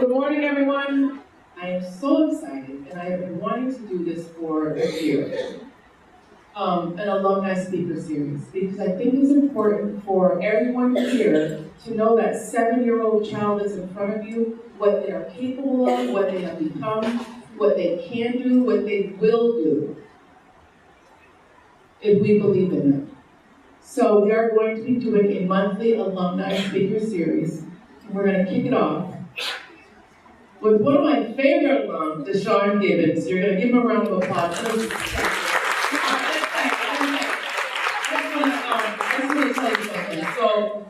Good morning, everyone. I am so excited, and I have been wanting to do this for a year, an alumni speaker series, because I think it's important for everyone here to know that 7-year-old child that's in front of you, what they are capable of, what they have become, what they can do, what they will do, if we believe in them. So we are going to be doing a monthly alumni speaker series, and we're going to kick it off with one of my favorite alums, DeShawn Gibbons. You're going to give him a round of applause. I just want to tell you something. So,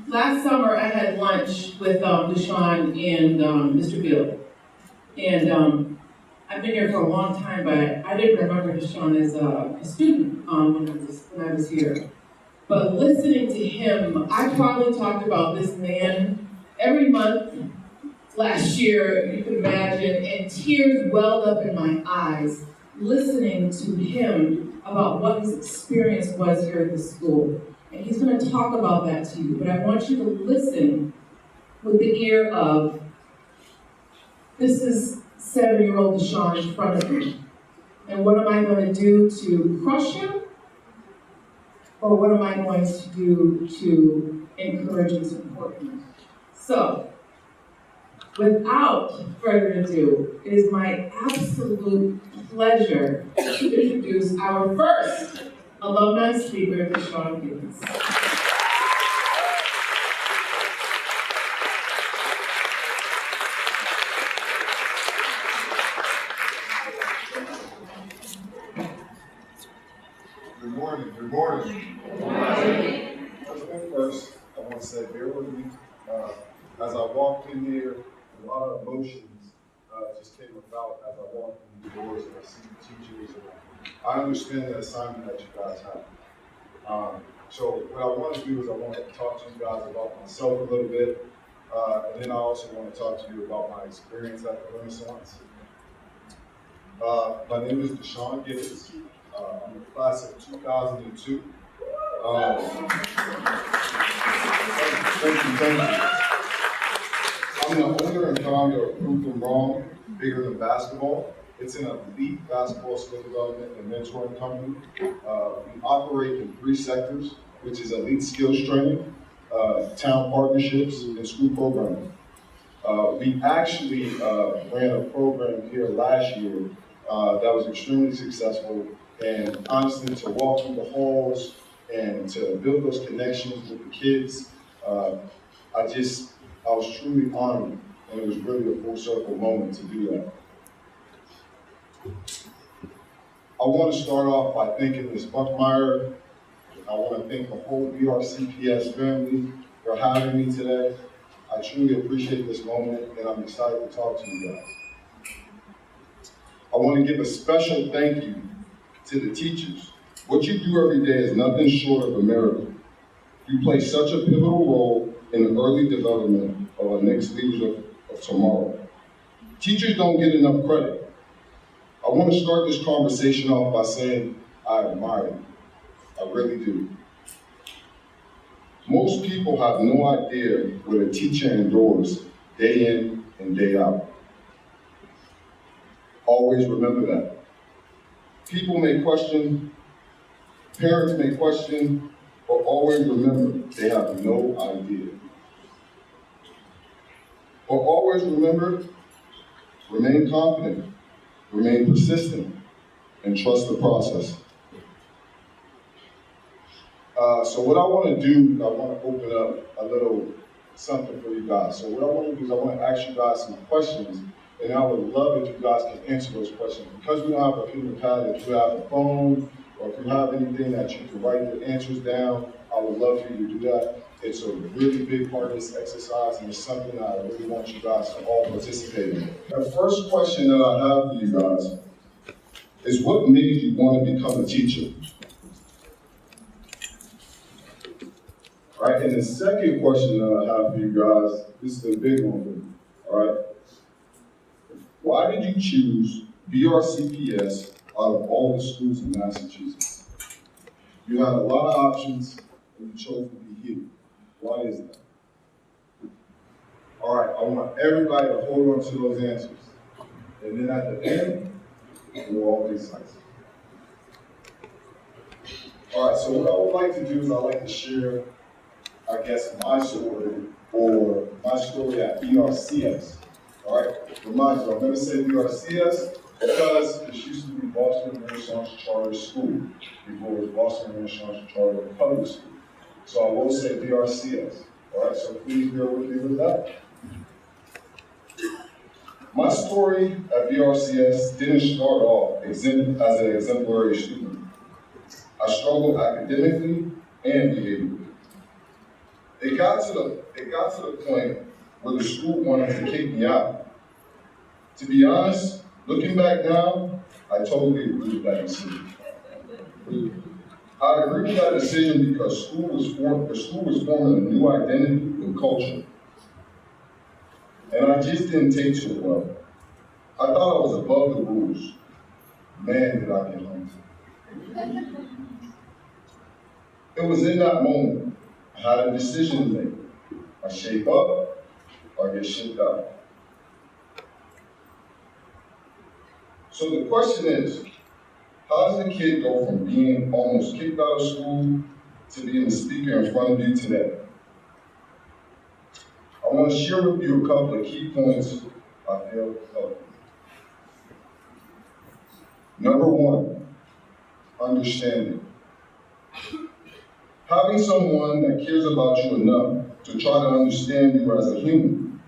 last summer I had lunch with DeShawn and Mr. Bill. And I've been here for a long time, but I didn't remember DeShawn as a student when I was here. But listening to him, I probably talked about this man every month. Last year, you can imagine, and tears welled up in my eyes listening to him about what his experience was here at the school. And he's going to talk about that to you, but I want you to listen with the ear of, this is 7-year-old DeShawn in front of me. And what am I going to do to crush him? Or what am I going to do to encourage and support him? So, without further ado, it is my absolute pleasure to introduce our first alumni speaker, DeShawn Gibbons. Good morning. Good morning. Good morning. First, I want to say, bear with me. As I walked in here, a lot of emotions just came about as I walked in the doors and I see the teachers. And I understand the assignment that you guys have. So what I want to do is I want to talk to you guys about myself a little bit. And then I also want to talk to you about my experience at the Renaissance. My name is DeShawn Gibbons. I'm the class of 2002. Thank you. I'm the owner and founder of Proof Them Wrong, Bigger Than Basketball. It's an elite basketball skill development and mentoring company. We operate in 3 sectors, which is elite skills training, town partnerships, and school programming. We actually ran a program here last year that was extremely successful. And honestly, to walk through the halls and to build those connections with the kids, I was truly honored, and it was really a full circle moment to do that. I want to start off by thanking Ms. Buckmeyer. I want to thank the whole BRCPS family for having me today. I truly appreciate this moment, and I'm excited to talk to you guys. I want to give a special thank you to the teachers. What you do every day is nothing short of a miracle. You play such a pivotal role in the early development of our next leaders of tomorrow. Teachers don't get enough credit. I want to start this conversation off by saying I admire you. I really do. Most people have no idea what a teacher endures day in and day out. Always remember that. People may question, parents may question, but always remember they have no idea. But always remember, remain confident, remain persistent, and trust the process. So what I want to do, I want to open up a little something for you guys. So what I want to do is I want to ask you guys some questions, and I would love if you guys can answer those questions. Because we don't have a paper pad, if you have a phone, or if you have anything that you can write the answers down, I would love for you to do that. It's a really big part of this exercise, and it's something that I really want you guys to all participate in. The first question that I have for you guys is, what made you want to become a teacher? All right, and the second question that I have for you guys, this is a big one for me, all right? Why did you choose BRCPS out of all the schools in Massachusetts? You had a lot of options, and you chose to be here. Why is that? All right, I want everybody to hold on to those answers. And then at the end, we'll all be silent. All right, so what I would like to do is I'd like to share, I guess, my story, or my story at BRCS. All right, remind you, I'm going to say BRCS because this used to be Boston Renaissance Charter School before it was Boston Renaissance Charter Public School. So I will say BRCS. All right, so please bear with me with that. My story at BRCS didn't start off as an exemplary student. I struggled academically and behaviorally. It got to the point where the school wanted to kick me out. To be honest, looking back now, I totally agree with that decision. I agree with that decision because the school was forming a new identity and culture. And I just didn't take to it well. I thought I was above the rules. Man, did I get hungry. It was in that moment I had a decision to make. I shape up or get shipped out. So the question is, how does a kid go from being almost kicked out of school to being the speaker in front of you today? I want to share with you a couple of key points I feel helpful. Number one, understanding. Having someone that cares about you enough to try to understand you as a human.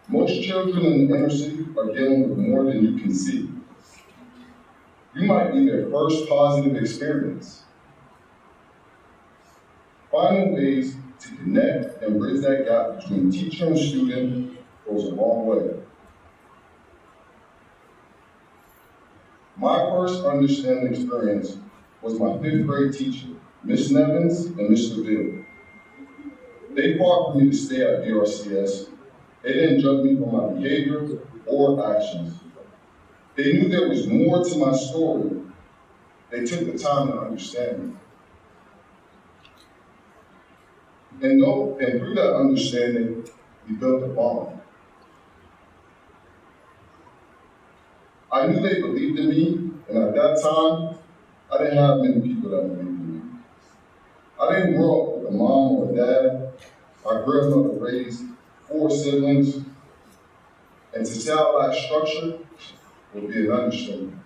Most children in the inner city are dealing with more than you can see. You might be their first positive experience. Finding ways to connect and bridge that gap between teacher and student goes a long way. My first understanding experience was my 5th grade teacher, Miss Nevins and Mr. Bill. They fought for me to stay at BRCS. They didn't judge me for my behavior or actions. They knew there was more to my story. They took the time to understand me. And through that understanding, we built a bond. I knew they believed in me, and at that time, I didn't have many people that believed in me. I didn't grow up with a mom or a dad. My grandmother raised 4 siblings, and to say I lack structure would be an understatement.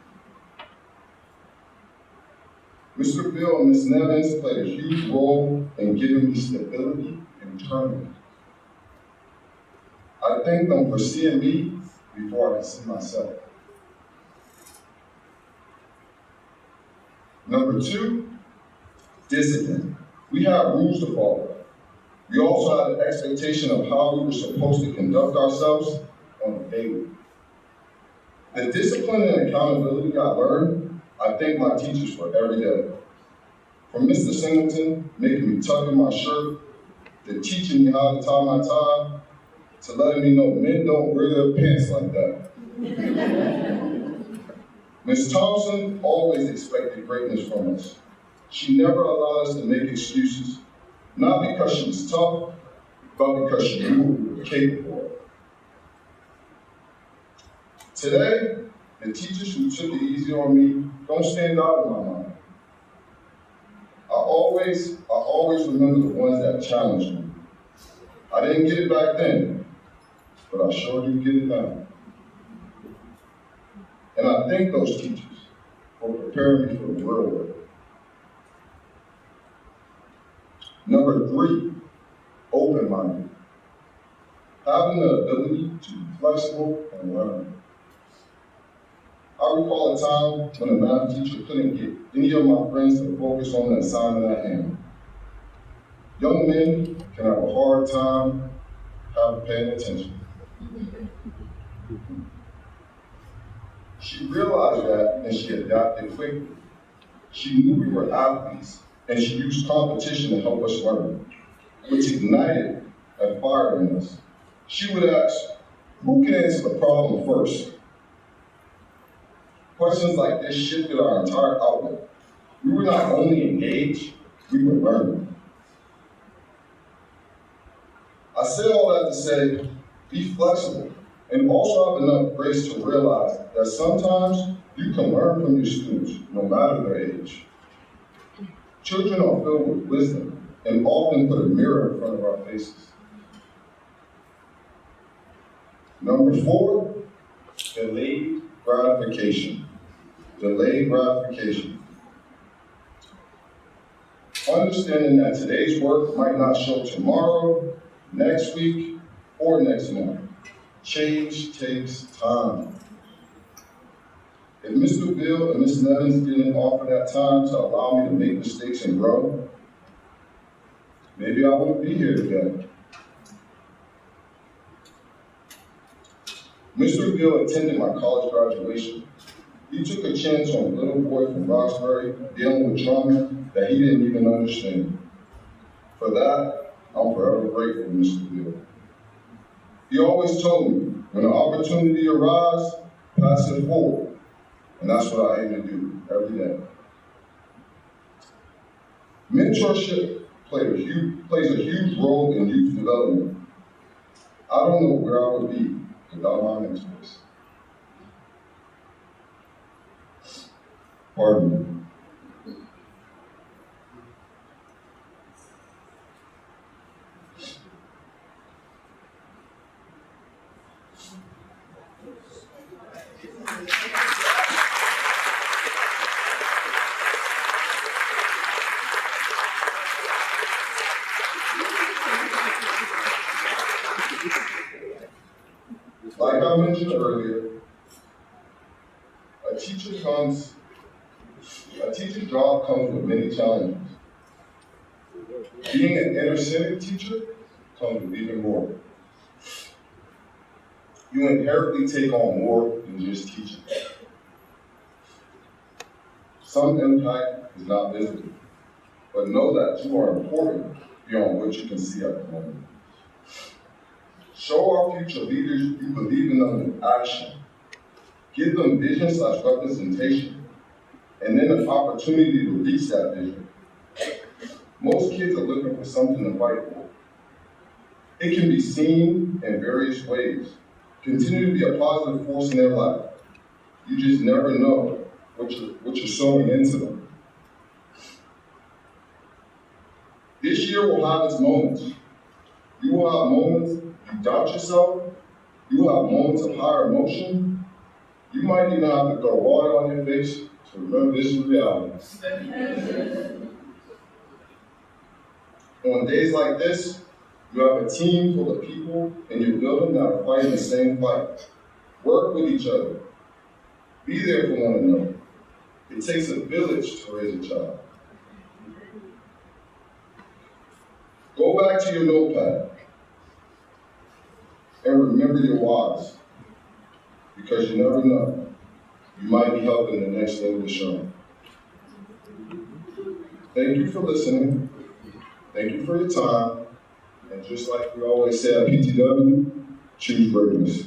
Mr. Bill and Ms. Nevins played a huge role in giving me stability and turning. I thank them for seeing me before I could see myself. Number 2, discipline. We have rules to follow. We also had an expectation of how we were supposed to conduct ourselves on a daily. The discipline and accountability I learned, I thank my teachers for every day. From Mr. Singleton making me tuck in my shirt, to teaching me how to tie my tie, to letting me know men don't wear their pants like that. Ms. Thompson always expected greatness from us. She never allowed us to make excuses, not because she was tough, but because she knew we were capable of. Today, the teachers who took it easy on me don't stand out in my mind. I always remember the ones that challenged me. I didn't get it back then, but I sure do get it now. And I thank those teachers for preparing me for the real world. Number 3, open-minded. Having the ability to be flexible and learn. I recall a time when a math teacher couldn't get any of my friends to focus on the assignment at hand. Young men can have a hard time paying attention. She realized that and she adapted quickly. She knew we were athletes and she used competition to help us learn, which ignited a fire in us. She would ask, who can answer the problem first? Questions like this shifted our entire outlook. We were not only engaged, we were learning. I say all that to say, Be flexible, and also have enough grace to realize that sometimes you can learn from your students, no matter their age. Children are filled with wisdom and often put a mirror in front of our faces. Number 4, delayed gratification. Delayed gratification. Understanding that today's work might not show tomorrow, next week, or next month. Change takes time. If Mr. Bill and Ms. Nevins didn't offer that time to allow me to make mistakes and grow, maybe I wouldn't be here today. Mr. Bill attended my college graduation. He took a chance on a little boy from Roxbury dealing with trauma that he didn't even understand. For that, I'm forever grateful to Mr. Bill. He always told me, when an opportunity arises, pass it forward. And that's what I aim to do every day. Mentorship plays a huge role in youth development. I don't know where I would be without my mentors. Pardon me. Like I mentioned earlier, a teacher's job comes with many challenges. Being an inner-city teacher comes with even more. You inherently take on more than just teaching. Some impact is not visible, but know that you are important beyond what you can see at the moment. Show our future leaders you believe in them with action. Give them vision/representation, and then an opportunity to reach that vision. Most kids are looking for something to fight for. It can be seen in various ways. Continue to be a positive force in their life. You just never know what you're sowing into them. This year will have its moments. You will have moments you doubt yourself. You will have moments of higher emotion. You might even have to throw water on your face to remember this is reality. On days like this, you have a team full of people in your building that are fighting the same fight. Work with each other. Be there for one another. It takes a village to raise a child. Go back to your notepad and remember your whys, because you never know. You might be helping the next day of the show. Thank you for listening. Thank you for your time. And just like we always say at PTW, choose greatness.